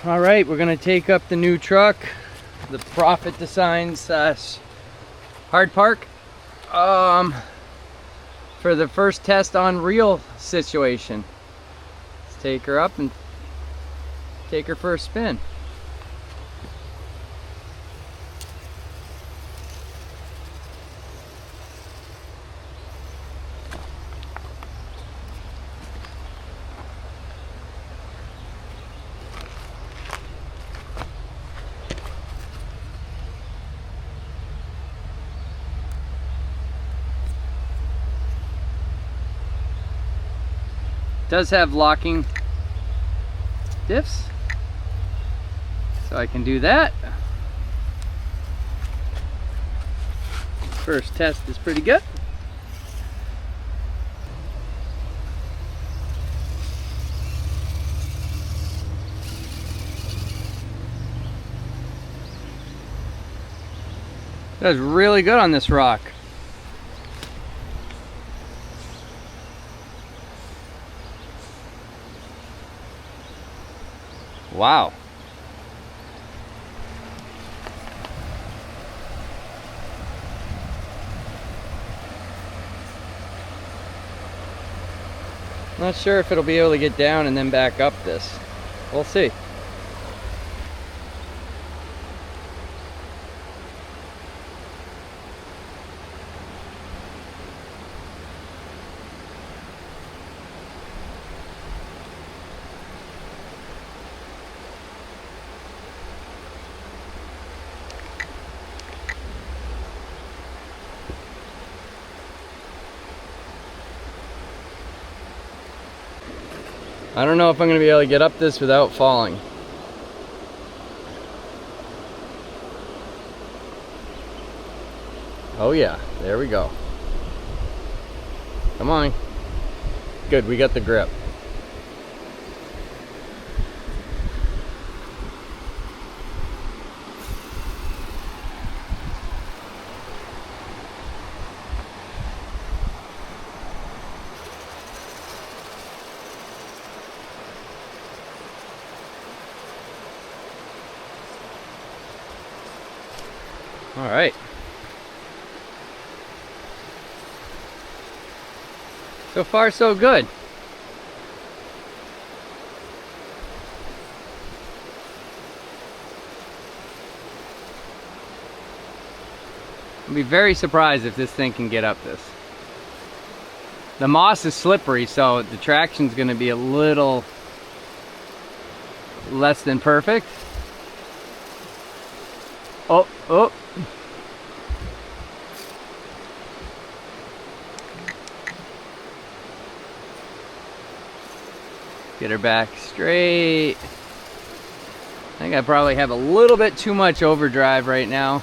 All right, we're gonna take up the new truck, the Profit Design Hard Park, for the first test on real situation. Let's take her up and take her for a spin. Does have locking diffs, so I can do that. First test is pretty good. That's really good on this rock. Wow. Not sure if it'll be able to get down and then back up this. We'll see. I don't know if I'm going to be able to get up this without falling. Oh yeah, there we go. Come on. Good, we got the grip. All right. So far, so good. I'll be very surprised if this thing can get up this. The moss is slippery, so the traction's going to be a little less than perfect. Oh, oh. Get her back straight. I think I probably have a little bit too much overdrive right now.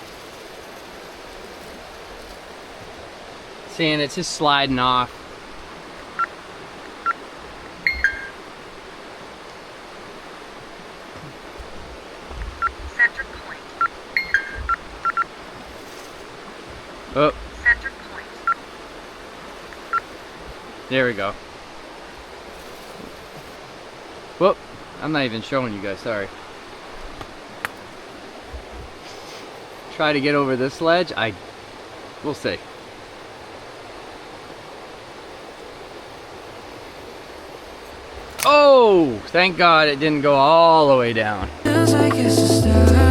Seeing it's just sliding off. Center point. Oh. Center point. There we go. Whoop, I'm not even showing you guys, sorry. Try to get over this ledge, we'll see. Oh, thank God it didn't go all the way down. Feels like it's a start.